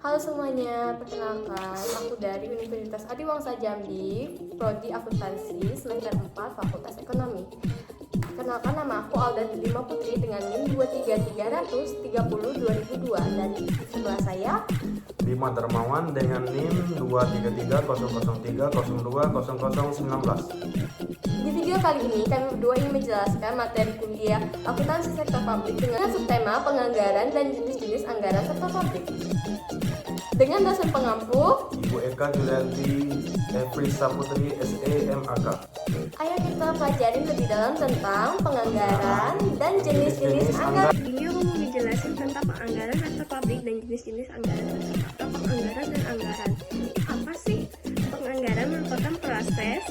Halo semuanya, perkenalkan aku dari Universitas Adiwangsa Jambi, Prodi Akuntansi, semester 4, Fakultas Ekonomi. Perkenalkan, nama aku Alda Lima Putri dengan NIM 23330-2002 dan di sebelah saya Bima Darmawan dengan NIM 2330030200019. Di video kali ini kami berdua ingin menjelaskan materi kuliah akuntansi sektor publik dengan subtema penganggaran dan jenis-jenis anggaran sektor publik. Dengan dosen pengampu Ibu Eka Julianti Efri Saputri SEMAK. Ayo kita pelajari lebih dalam tentang penganggaran dan jenis-jenis anggaran. Ini aku mau dijelasin tentang penganggaran sektor publik dan jenis-jenis anggaran atau penganggaran dan anggaran. Apa sih? Penganggaran merupakan proses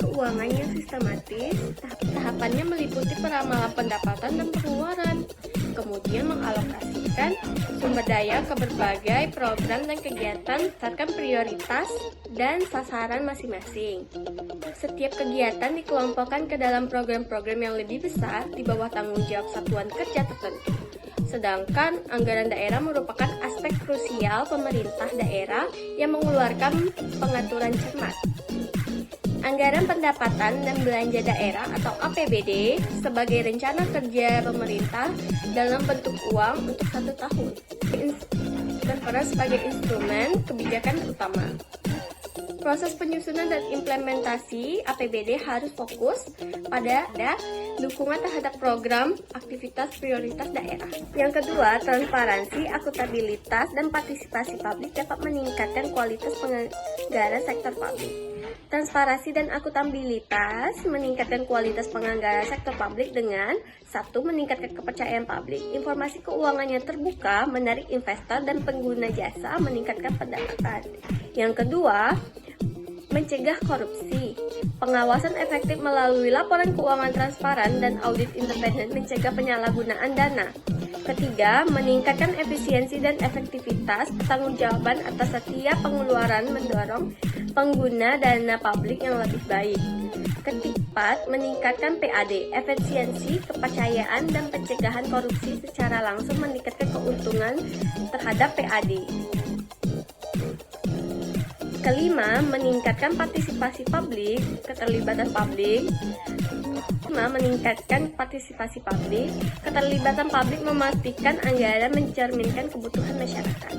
keuangan yang sistematis. Tahapannya meliputi peramalan pendapatan dan pengeluaran, kemudian mengalokasikan sumber daya ke berbagai program dan kegiatan berdasarkan prioritas dan sasaran masing-masing. Setiap kegiatan dikelompokkan ke dalam program-program yang lebih besar di bawah tanggung jawab satuan kerja tertentu. Sedangkan anggaran daerah merupakan aspek krusial pemerintah daerah yang mengeluarkan pengaturan cermat. Anggaran pendapatan dan belanja daerah atau APBD sebagai rencana kerja pemerintah dalam bentuk uang untuk 1 tahun. Berperan sebagai instrumen kebijakan utama. Proses penyusunan dan implementasi APBD harus fokus pada dukungan terhadap program aktivitas prioritas daerah. Yang kedua, transparansi, akuntabilitas, dan partisipasi publik dapat meningkatkan kualitas penganggaran sektor publik. Transparansi dan akuntabilitas meningkatkan kualitas penganggaran sektor publik dengan 1. Meningkatkan kepercayaan publik. Informasi keuangannya terbuka, menarik investor dan pengguna jasa, meningkatkan pendapatan. Yang kedua, mencegah korupsi. Pengawasan efektif melalui laporan keuangan transparan dan audit independen mencegah penyalahgunaan dana. Ketiga, meningkatkan efisiensi dan efektivitas pertanggungjawaban atas setiap pengeluaran mendorong pengguna dana publik yang lebih baik. Keempat, meningkatkan PAD, efisiensi, kepercayaan, dan pencegahan korupsi secara langsung meningkatkan keuntungan terhadap PAD. Kelima, meningkatkan partisipasi publik, keterlibatan publik. Meningkatkan partisipasi publik, keterlibatan publik memastikan anggaran mencerminkan kebutuhan masyarakat.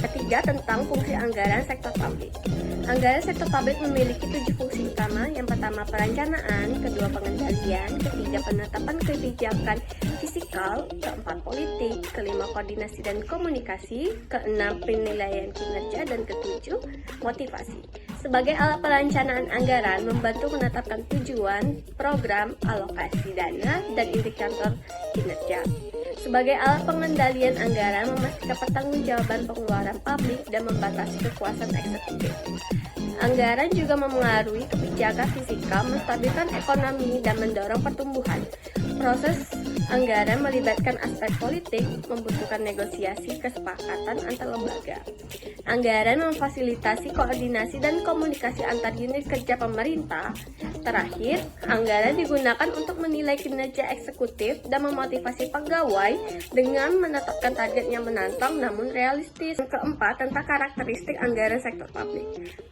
Ketiga, tentang fungsi anggaran sektor publik. Anggaran sektor publik memiliki 7 fungsi utama. Yang pertama, perencanaan, kedua, pengendalian, ketiga, penetapan kebijakan fiskal, keempat, politik, kelima, koordinasi dan komunikasi, keenam, penilaian kinerja, dan ketujuh, motivasi. Sebagai alat perencanaan anggaran, membantu menetapkan tujuan, program, alokasi dana, dan indikator kinerja. Sebagai alat pengendalian anggaran, memastikan pertanggungjawaban pengeluaran publik dan membatasi kekuasaan eksekutif. Anggaran juga memengaruhi kebijakan fiskal, menstabilkan ekonomi, dan mendorong pertumbuhan. Proses anggaran melibatkan aspek politik, membutuhkan negosiasi kesepakatan antar lembaga. Anggaran memfasilitasi koordinasi dan komunikasi antar unit kerja pemerintah. Terakhir, anggaran digunakan untuk menilai kinerja eksekutif dan memotivasi pegawai dengan menetapkan target yang menantang namun realistis. Yang keempat, tentang karakteristik anggaran sektor publik.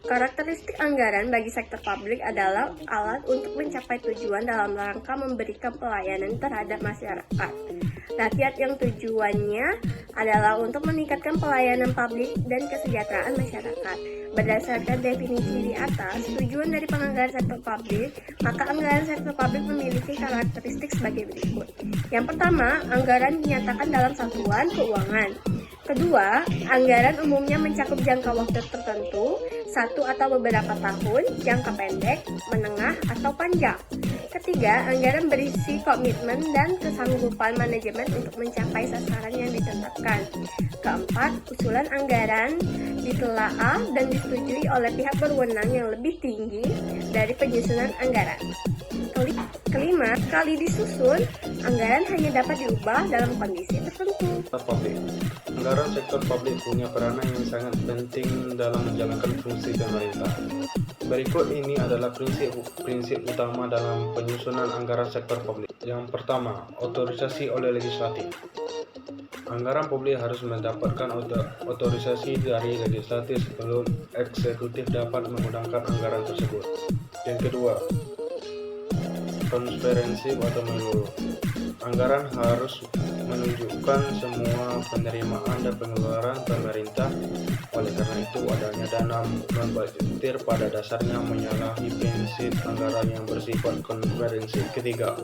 Karakteristik anggaran bagi sektor publik adalah alat untuk mencapai tujuan dalam rangka memberikan pelayanan terhadap masyarakat. Rakyat yang tujuannya adalah untuk meningkatkan pelayanan publik dan kesejahteraan masyarakat. Berdasarkan definisi di atas, tujuan dari penganggaran sektor publik, maka anggaran sektor publik memiliki karakteristik sebagai berikut. Yang pertama, anggaran dinyatakan dalam satuan keuangan. Kedua, anggaran umumnya mencakup jangka waktu tertentu, 1 atau beberapa tahun, jangka pendek, menengah, atau panjang. Ketiga, anggaran berisi komitmen dan kesanggupan manajemen untuk mencapai sasaran yang ditetapkan. Keempat, usulan anggaran ditelaah dan disetujui oleh pihak berwenang yang lebih tinggi dari penyusunan anggaran. Kelima, sekali disusun, anggaran hanya dapat diubah dalam kondisi tertentu. Publik. Anggaran sektor publik punya peranan yang sangat penting dalam menjalankan fungsi pemerintah. Berikut ini adalah prinsip utama dalam penyusunan anggaran sektor publik. Yang pertama, otorisasi oleh legislatif. Anggaran publik harus mendapatkan otorisasi dari legislatif sebelum eksekutif dapat menggunakan anggaran tersebut. Yang kedua, transparansi atau menyeluruh. Anggaran harus menunjukkan semua penerimaan dan pengeluaran pemerintah. Oleh karena itu, adanya dana non-budgetir pada dasarnya menyalahi prinsip anggaran yang bersifat konvergensi. Ketiga,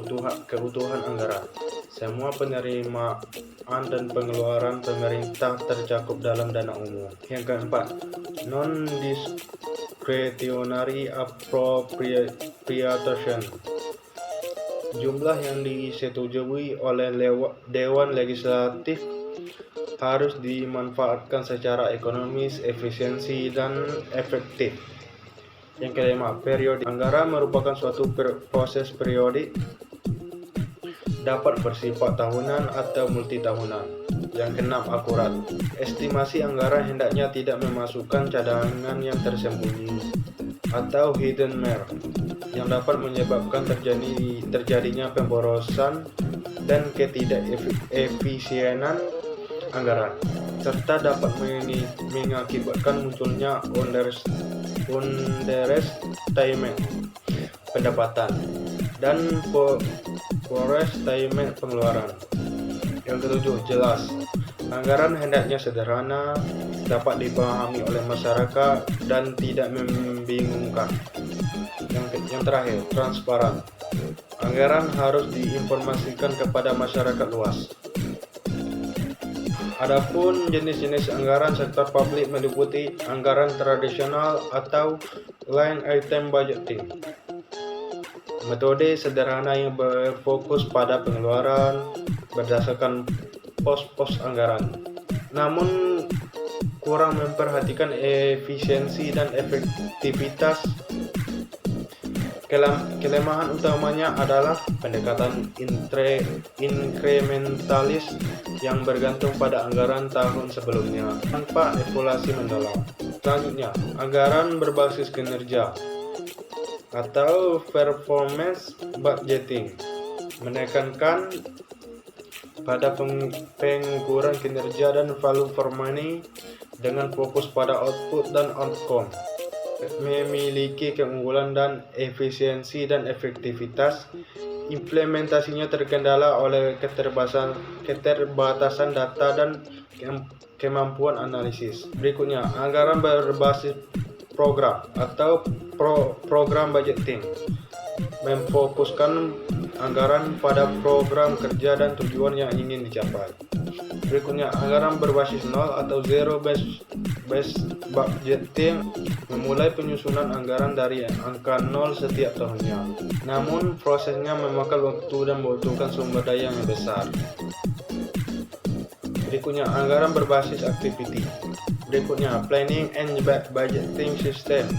kebutuhan anggaran. Semua penerimaan dan pengeluaran pemerintah tercakup dalam dana umum. Yang keempat, non-discretionary appropriation. Jumlah yang disetujui oleh Dewan Legislatif harus dimanfaatkan secara ekonomis, efisiensi, dan efektif. Yang kelima, periode. Anggaran merupakan suatu proses periodik, dapat bersifat tahunan atau multitahunan. Yang keenam, akurat. Estimasi anggaran hendaknya tidak memasukkan cadangan yang tersembunyi atau hidden measure yang dapat menyebabkan terjadinya pemborosan dan ketidakefisienan anggaran, serta dapat mengakibatkan munculnya understatement pendapatan dan overstatement pengeluaran. Yang ketujuh, jelas. Anggaran hendaknya sederhana, dapat dipahami oleh masyarakat, dan tidak membingungkan. Yang terakhir, transparan. Anggaran harus diinformasikan kepada masyarakat luas. Adapun jenis-jenis anggaran sektor publik meliputi anggaran tradisional atau line item budgeting. Metode sederhana yang berfokus pada pengeluaran berdasarkan pos-pos anggaran, namun kurang memperhatikan efisiensi dan efektivitas. Kelemahan utamanya adalah pendekatan inkrementalis yang bergantung pada anggaran tahun sebelumnya tanpa evaluasi mendalam. Selanjutnya, anggaran berbasis kinerja atau performance budgeting menekankan pada pengukuran kinerja dan value for money dengan fokus pada output dan outcome. Memiliki keunggulan dan efisiensi dan efektivitas. Implementasinya terkendala oleh keterbatasan data dan kemampuan analisis. Berikutnya, anggaran berbasis program atau program budgeting memfokuskan anggaran pada program kerja dan tujuan yang ingin dicapai. Berikutnya, anggaran berbasis nol atau zero based budgeting memulai penyusunan anggaran dari angka nol setiap tahunnya. Namun, prosesnya memakan waktu dan membutuhkan sumber daya yang besar. Berikutnya, anggaran berbasis activity. Berikutnya, planning and budgeting system.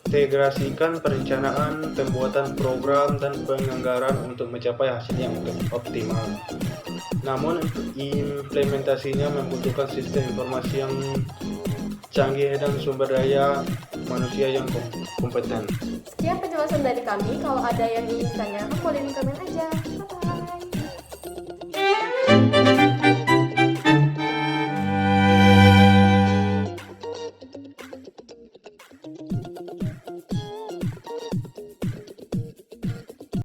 Integrasikan perencanaan, pembuatan program, dan penganggaran untuk mencapai hasil yang optimal. Namun, implementasinya membutuhkan sistem informasi yang canggih dan sumber daya manusia yang kompeten. Sekian penjelasan dari kami. Kalau ada yang ingin ditanyakan, boleh di komen aja.